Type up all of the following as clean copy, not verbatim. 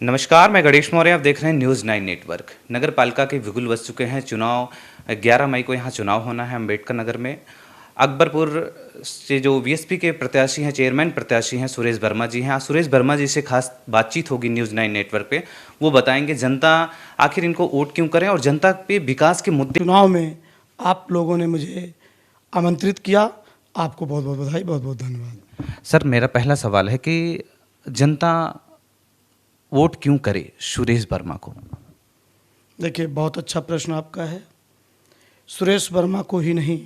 नमस्कार, मैं गणेश मौर्य। आप देख रहे हैं न्यूज़ 9 नेटवर्क। नगर पालिका के बिगुल बज चुके हैं चुनाव। 11 मई को यहाँ चुनाव होना है अम्बेडकर नगर में। अकबरपुर से जो बीएसपी के प्रत्याशी हैं, चेयरमैन प्रत्याशी हैं, सुरेश वर्मा जी हैं। आज सुरेश वर्मा जी से खास बातचीत होगी न्यूज़ 9 नेटवर्क पे। वो बताएंगे जनता आखिर इनको वोट क्यों करें और जनता पे विकास के मुद्दे। चुनाव में आप लोगों ने मुझे आमंत्रित किया, आपको बहुत बहुत बधाई, बहुत बहुत धन्यवाद। सर, मेरा पहला सवाल है कि जनता वोट क्यों करे सुरेश वर्मा को? देखिए, बहुत अच्छा प्रश्न आपका है। सुरेश वर्मा को ही नहीं,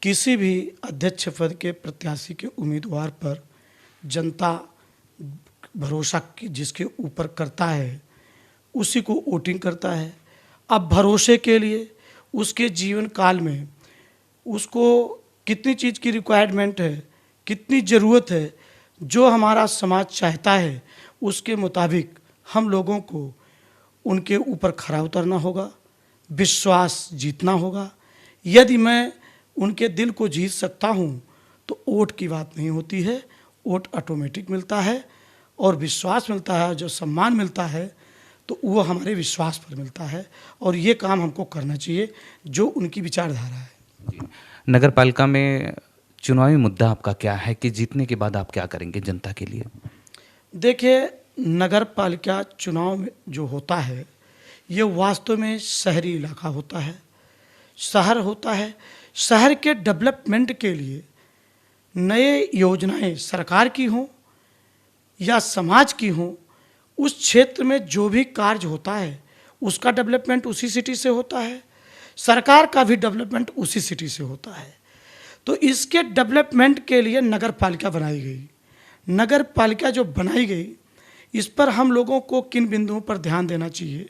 किसी भी अध्यक्ष पद के प्रत्याशी के उम्मीदवार पर जनता भरोसा जिसके ऊपर करता है उसी को वोटिंग करता है। अब भरोसे के लिए उसके जीवन काल में उसको कितनी चीज़ की रिक्वायरमेंट है, कितनी ज़रूरत है, जो हमारा समाज चाहता है उसके मुताबिक हम लोगों को उनके ऊपर खरा उतरना होगा, विश्वास जीतना होगा। यदि मैं उनके दिल को जीत सकता हूँ तो वोट की बात नहीं होती है, वोट ऑटोमेटिक मिलता है और विश्वास मिलता है। जो सम्मान मिलता है तो वो हमारे विश्वास पर मिलता है और ये काम हमको करना चाहिए जो उनकी विचारधारा है। नगर पालिका में चुनावी मुद्दा आपका क्या है कि जीतने के बाद आप क्या करेंगे जनता के लिए? देखिए, नगर पालिका चुनाव में जो होता है ये वास्तव में शहरी इलाका होता है, शहर होता है। शहर के डेवलपमेंट के लिए नए योजनाएं सरकार की हों या समाज की हों, उस क्षेत्र में जो भी कार्य होता है उसका डेवलपमेंट उसी सिटी से होता है, सरकार का भी डेवलपमेंट उसी सिटी से होता है। तो इसके डेवलपमेंट के लिए नगर पालिका बनाई गई। नगर पालिका जो बनाई गई, इस पर हम लोगों को किन बिंदुओं पर ध्यान देना चाहिए।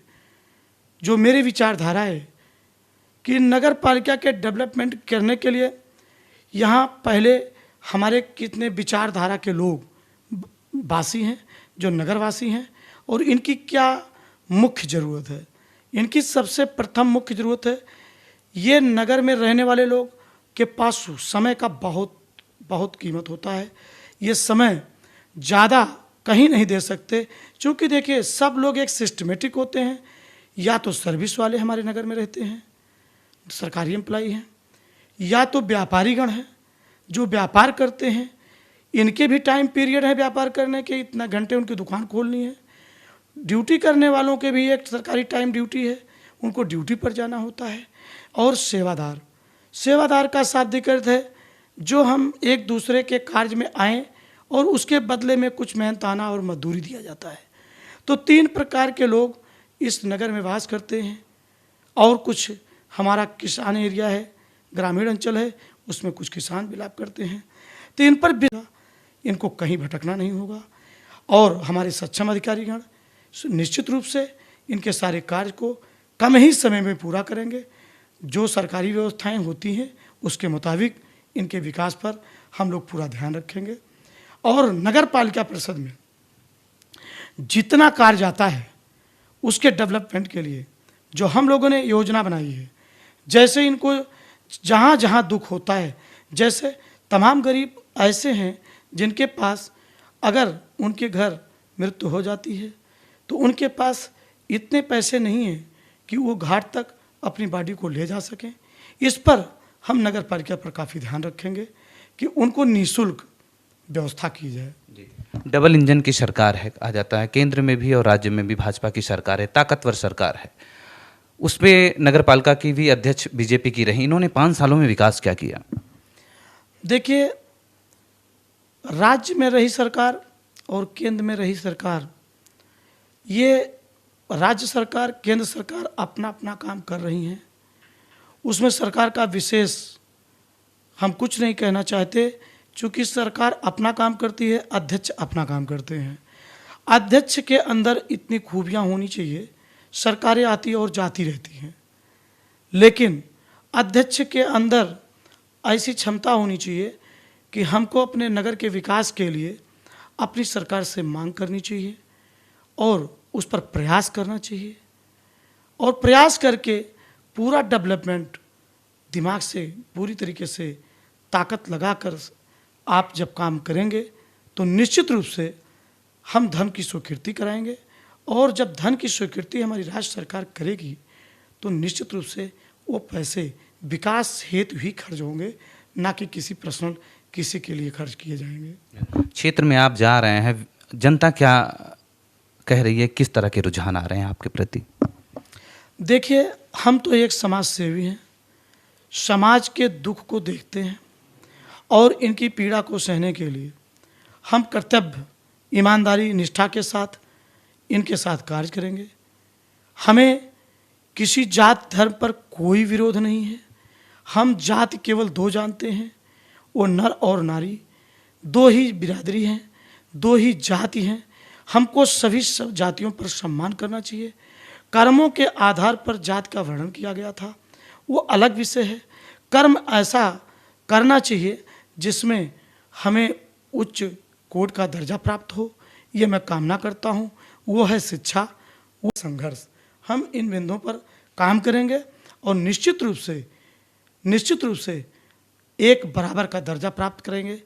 जो मेरी विचारधारा है कि नगर पालिका के डेवलपमेंट करने के लिए यहाँ पहले हमारे कितने विचारधारा के लोग वासी हैं, जो नगरवासी हैं, और इनकी क्या मुख्य ज़रूरत है। इनकी सबसे प्रथम मुख्य ज़रूरत है, ये नगर में रहने वाले लोग के पास समय का बहुत बहुत कीमत होता है। ये समय ज़्यादा कहीं नहीं दे सकते, क्योंकि देखिए सब लोग एक सिस्टमेटिक होते हैं। या तो सर्विस वाले हमारे नगर में रहते हैं, सरकारी एम्प्लॉई हैं, या तो व्यापारीगण हैं जो व्यापार करते हैं। इनके भी टाइम पीरियड है व्यापार करने के, इतना घंटे उनकी दुकान खोलनी है। ड्यूटी करने वालों के भी एक सरकारी टाइम ड्यूटी है, उनको ड्यूटी पर जाना होता है। और सेवादार, सेवादार का शाब्दिक अर्थ है जो हम एक दूसरे के कार्य में आएँ और उसके बदले में कुछ मेहनताना और मजदूरी दिया जाता है। तो 3 प्रकार के लोग इस नगर में वास करते हैं। और कुछ हमारा किसान एरिया है, ग्रामीण अंचल है, उसमें कुछ किसान विलाप करते हैं। तो इन पर भी इनको कहीं भटकना नहीं होगा। और हमारे सक्षम अधिकारीगण निश्चित रूप से इनके सारे कार्य को कम ही समय में पूरा करेंगे। जो सरकारी व्यवस्थाएं होती हैं उसके मुताबिक इनके विकास पर हम लोग पूरा ध्यान रखेंगे। और नगर पालिका परिषद में जितना कार्य जाता है उसके डेवलपमेंट के लिए जो हम लोगों ने योजना बनाई है, जैसे इनको जहाँ जहाँ दुख होता है, जैसे तमाम गरीब ऐसे हैं जिनके पास अगर उनके घर मृत्यु हो जाती है तो उनके पास इतने पैसे नहीं हैं कि वो घाट तक अपनी बॉडी को ले जा सकें। इस पर हम नगर पालिका पर काफ़ी ध्यान रखेंगे कि उनको निःशुल्क व्यवस्था की जाए। डबल इंजन की सरकार है, आ जाता है, केंद्र में भी और राज्य में भी भाजपा की सरकार है, ताकतवर सरकार है। उस पर नगर पालिका की भी अध्यक्ष बीजेपी की रही। इन्होंने 5 सालों में विकास क्या किया? देखिए, राज्य में रही सरकार और केंद्र में रही सरकार, ये राज्य सरकार केंद्र सरकार अपना अपना काम कर रही हैं। उसमें सरकार का विशेष हम कुछ नहीं कहना चाहते, चूँकि सरकार अपना काम करती है, अध्यक्ष अपना काम करते हैं। अध्यक्ष के अंदर इतनी खूबियाँ होनी चाहिए, सरकारें आती और जाती रहती हैं, लेकिन अध्यक्ष के अंदर ऐसी क्षमता होनी चाहिए कि हमको अपने नगर के विकास के लिए अपनी सरकार से मांग करनी चाहिए और उस पर प्रयास करना चाहिए। और प्रयास करके पूरा डेवलपमेंट दिमाग से पूरी तरीके से ताकत लगाकर आप जब काम करेंगे तो निश्चित रूप से हम धर्म की स्वीकृति कराएंगे और जब धन की स्वीकृति हमारी राज्य सरकार करेगी तो निश्चित रूप से वो पैसे विकास हेतु ही खर्च होंगे, ना कि किसी पर्सनल किसी के लिए खर्च किए जाएंगे। क्षेत्र में आप जा रहे हैं, जनता क्या कह रही है, किस तरह के रुझान आ रहे हैं आपके प्रति? देखिए, हम तो एक समाज सेवी हैं, समाज के दुख को देखते हैं और इनकी पीड़ा को सहने के लिए हम कर्तव्य, ईमानदारी, निष्ठा के साथ इनके साथ कार्य करेंगे। हमें किसी जात धर्म पर कोई विरोध नहीं है। हम जाति केवल दो जानते हैं, वो नर और नारी, दो ही बिरादरी हैं, दो ही जाति हैं। हमको सभी सब जातियों पर सम्मान करना चाहिए। कर्मों के आधार पर जात का वर्णन किया गया था, वो अलग विषय है। कर्म ऐसा करना चाहिए जिसमें हमें उच्च कोट का दर्जा प्राप्त हो, ये मैं कामना करता हूँ। वो है शिक्षा, वो संघर्ष। हम इन बिंदुओं पर काम करेंगे और निश्चित रूप से एक बराबर का दर्जा प्राप्त करेंगे,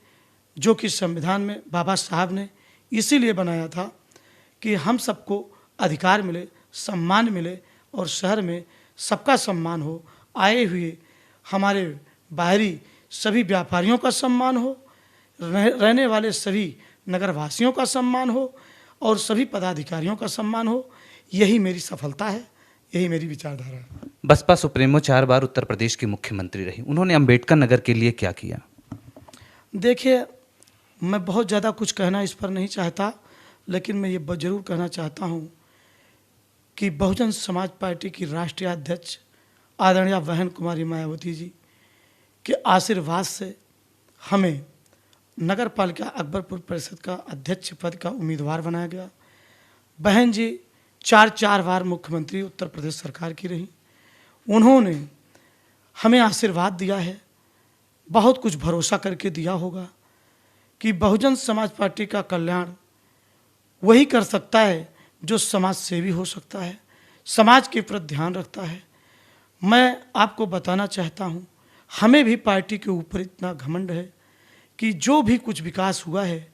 जो कि संविधान में बाबा साहब ने इसीलिए बनाया था कि हम सबको अधिकार मिले, सम्मान मिले और शहर में सबका सम्मान हो। आए हुए हमारे बाहरी सभी व्यापारियों का सम्मान हो, रहने वाले सभी नगरवासियों का सम्मान हो और सभी पदाधिकारियों का सम्मान हो। यही मेरी सफलता है, यही मेरी विचारधारा है। बसपा सुप्रीमो 4 बार उत्तर प्रदेश की मुख्यमंत्री रही, उन्होंने अंबेडकर नगर के लिए क्या किया? देखिए, मैं बहुत ज़्यादा कुछ कहना इस पर नहीं चाहता, लेकिन मैं ये ज़रूर कहना चाहता हूँ कि बहुजन समाज पार्टी की राष्ट्रीय अध्यक्ष आदरणीय बहन कुमारी मायावती जी के आशीर्वाद से हमें नगर पालिका अकबरपुर परिषद का अध्यक्ष पद का उम्मीदवार बनाया गया। बहन जी 4 बार मुख्यमंत्री उत्तर प्रदेश सरकार की रही। उन्होंने हमें आशीर्वाद दिया है, बहुत कुछ भरोसा करके दिया होगा कि बहुजन समाज पार्टी का कल्याण वही कर सकता है जो समाज सेवी हो सकता है, समाज के प्रति ध्यान रखता है। मैं आपको बताना चाहता हूँ, हमें भी पार्टी के ऊपर इतना घमंड है कि जो भी कुछ विकास हुआ है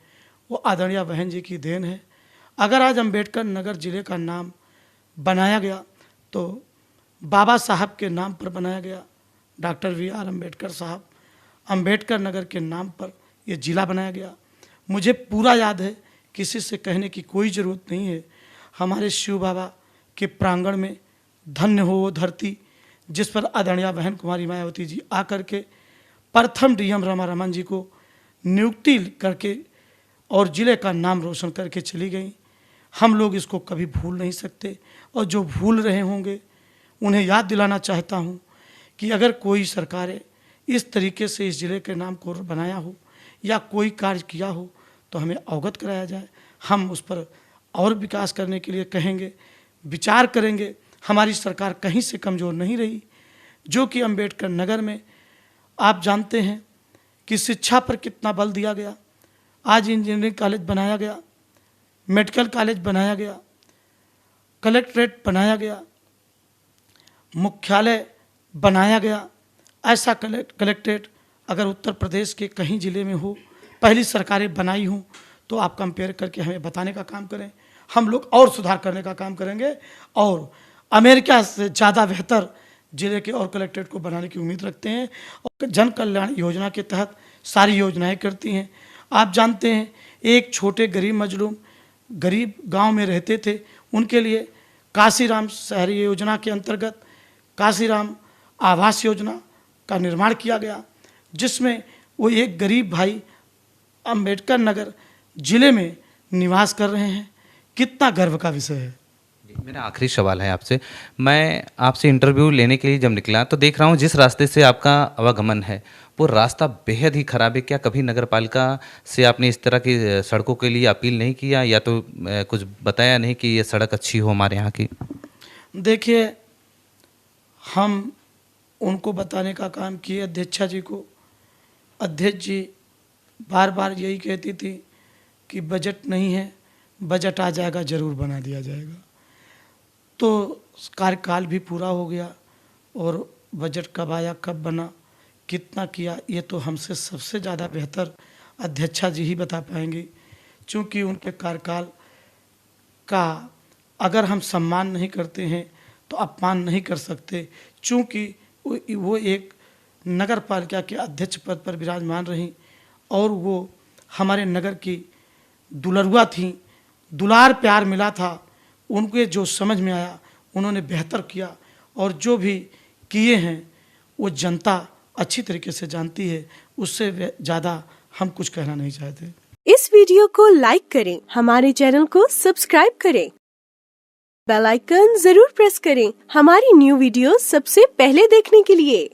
वो आदरणीय बहन जी की देन है। अगर आज अंबेडकर नगर जिले का नाम बनाया गया तो बाबा साहब के नाम पर बनाया गया, डॉक्टर VR अम्बेडकर साहब, अंबेडकर नगर के नाम पर यह जिला बनाया गया। मुझे पूरा याद है, किसी से कहने की कोई ज़रूरत नहीं है। हमारे शिव बाबा के प्रांगण में धन्य हो वो धरती जिस पर आदरणीय बहन कुमारी मायावती जी आकर के प्रथम DM रमा रमन जी को नियुक्ति करके और ज़िले का नाम रोशन करके चली गई। हम लोग इसको कभी भूल नहीं सकते और जो भूल रहे होंगे उन्हें याद दिलाना चाहता हूँ कि अगर कोई सरकारें इस तरीके से इस ज़िले के नाम को बनाया हो या कोई कार्य किया हो तो हमें अवगत कराया जाए। हम उस पर और विकास करने के लिए कहेंगे, विचार करेंगे। हमारी सरकार कहीं से कमज़ोर नहीं रही, जो कि अंबेडकर नगर में आप जानते हैं कि शिक्षा पर कितना बल दिया गया। आज इंजीनियरिंग कॉलेज बनाया गया, मेडिकल कॉलेज बनाया गया, कलेक्ट्रेट बनाया गया, मुख्यालय बनाया गया। ऐसा कलेक्ट्रेट अगर उत्तर प्रदेश के कहीं ज़िले में हो, पहली सरकारें बनाई हों, तो आप कंपेयर करके हमें बताने का काम करें। हम लोग और सुधार करने का काम करेंगे और अमेरिका से ज़्यादा बेहतर ज़िले के और कलेक्ट्रेट को बनाने की उम्मीद रखते हैं। और जन कल्याण योजना के तहत सारी योजनाएं करती हैं। आप जानते हैं, एक छोटे गरीब मजलूम गरीब गांव में रहते थे, उनके लिए काशीराम शहरी योजना के अंतर्गत काशीराम आवास योजना का निर्माण किया गया, जिसमें वो एक गरीब भाई अंबेडकर नगर जिले में निवास कर रहे हैं। कितना गर्व का विषय है। मेरा आखिरी सवाल है आपसे। मैं आपसे इंटरव्यू लेने के लिए जब निकला तो देख रहा हूँ जिस रास्ते से आपका आवागमन है वो रास्ता बेहद ही ख़राब है। क्या कभी नगर पालिका से आपने इस तरह की सड़कों के लिए अपील नहीं किया या तो कुछ बताया नहीं कि ये सड़क अच्छी हो हमारे यहाँ की? देखिए, हम उनको बताने का काम किए अध्यक्षा जी को। अध्यक्ष जी बार बार यही कहती थी कि बजट नहीं है, बजट आ जाएगा, ज़रूर बना दिया जाएगा। तो कार्यकाल भी पूरा हो गया और बजट कब आया, कब बना, कितना किया, ये तो हमसे सबसे ज़्यादा बेहतर अध्यक्षा जी ही बता पाएंगी, क्योंकि उनके कार्यकाल का अगर हम सम्मान नहीं करते हैं तो अपमान नहीं कर सकते, चूँकि वो एक नगर पालिका के अध्यक्ष पद पर विराजमान रहीं और वो हमारे नगर की दुलरुआ थीं, दुलार प्यार मिला था, उनके जो समझ में आया उन्होंने बेहतर किया और जो भी किए हैं वो जनता अच्छी तरीके से जानती है, उससे ज़्यादा हम कुछ कहना नहीं चाहते। इस वीडियो को लाइक करें, हमारे चैनल को सब्सक्राइब करें, बेल आइकन जरूर प्रेस करें हमारी न्यू वीडियो सबसे पहले देखने के लिए।